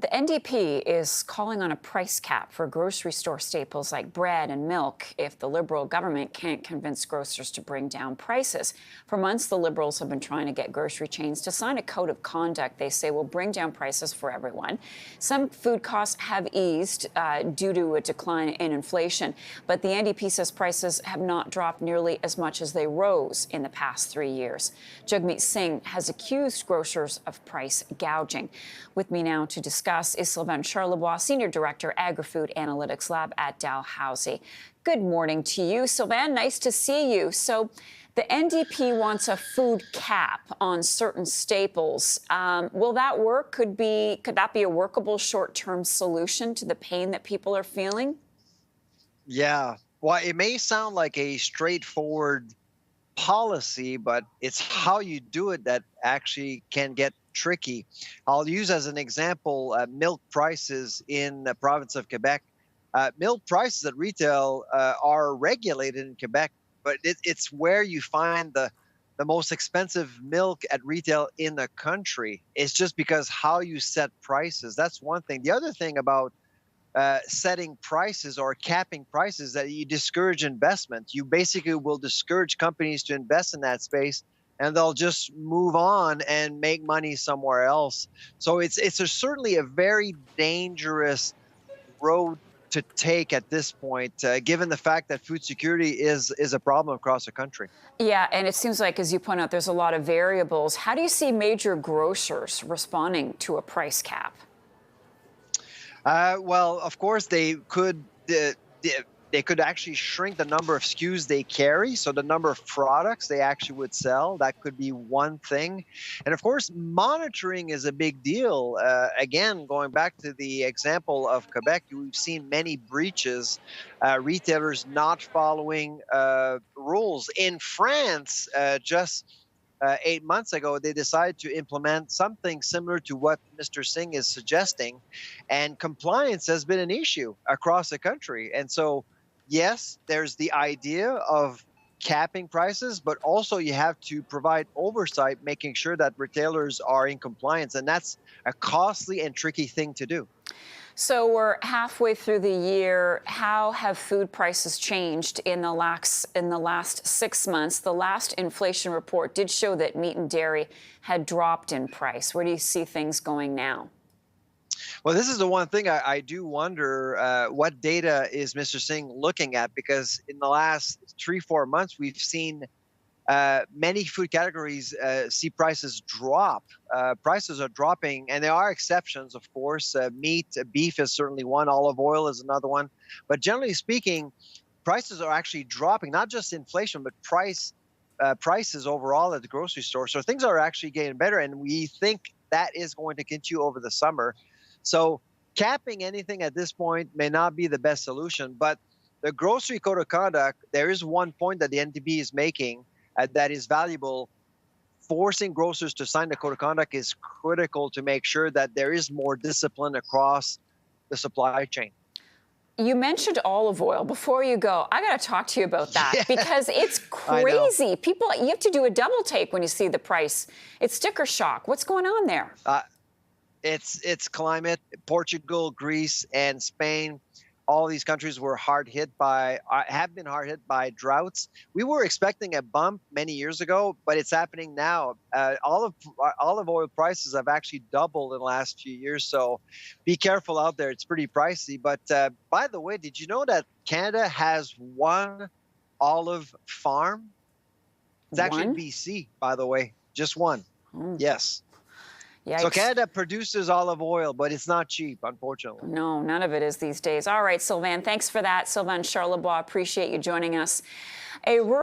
The NDP is calling on a price cap for grocery store staples like bread and milk if the Liberal government can't convince grocers to bring down prices. For months, the Liberals have been trying to get grocery chains to sign a code of conduct they say will bring down prices for everyone. Some food costs have eased due to a decline in inflation, but the NDP says prices have not dropped nearly as much as they rose in the past 3 years. Jagmeet Singh has accused grocers of price gouging. With me now to discuss is Sylvain Charlebois, Senior Director, Agri-Food Analytics Lab at Dalhousie. Good morning to you, Sylvain. Nice to see you. So the NDP wants a food cap on certain staples. Will that work? Could that be a workable short-term solution to the pain that people are feeling? Yeah. Well, it may sound like a straightforward policy, but it's how you do it that actually can get tricky. I'll use as an example milk prices in the province of Quebec. Milk prices at retail are regulated in Quebec, but it's where you find the most expensive milk at retail in the country. It's just because how you set prices. That's one thing. The other thing about setting prices or capping prices that you discourage investment. You basically will discourage companies to invest in that space, and they'll just move on and make money somewhere else. So certainly a very dangerous road to take at this point, given the fact that food security is a problem across the country. Yeah, and it seems like, as you point out, there's a lot of variables. How do you see major grocers responding to a price cap? Well, of course, they could actually shrink the number of SKUs they carry, so the number of products they actually would sell. That could be one thing. And of course, monitoring is a big deal. Again, going back to the example of Quebec, we've seen many breaches, retailers not following rules. In France, just 8 months ago, they decided to implement something similar to what Mr. Singh is suggesting, and compliance has been an issue across the country. And so, yes, there's the idea of capping prices, but also you have to provide oversight, making sure that retailers are in compliance, and that's a costly and tricky thing to do. So we're halfway through the year. How have food prices changed in the last 6 months? The last inflation report did show that meat and dairy had dropped in price. Where do you see things going now? Well, this is the one thing I do wonder what data is Mr. Singh looking at, because in the last 3-4 months, we've seen many food categories see prices drop. Prices are dropping, and there are exceptions, of course. Meat, beef is certainly one. Olive oil is another one. But generally speaking, prices are actually dropping, not just inflation, but prices overall at the grocery store. So things are actually getting better, and we think that is going to continue over the summer. So capping anything at this point may not be the best solution, but the grocery code of conduct, there is one point that the NDP is making that is valuable. Forcing grocers to sign the code of conduct is critical to make sure that there is more discipline across the supply chain. You mentioned olive oil. Before you go, I got to talk to you about that because it's crazy. People, you have to do a double take when you see the price. It's sticker shock. What's going on there? It's climate. Portugal, Greece, and Spain. All these countries were have been hard hit by droughts. We were expecting a bump many years ago, but it's happening now. Olive oil prices have actually doubled in the last few years, so be careful out there. It's pretty pricey. But by the way, did you know that Canada has one olive farm? It's actually in BC, by the way, just one. Yes. Yikes. So Canada produces olive oil, but it's not cheap, unfortunately. No, none of it is these days. All right, Sylvain, thanks for that. Sylvain Charlebois, appreciate you joining us.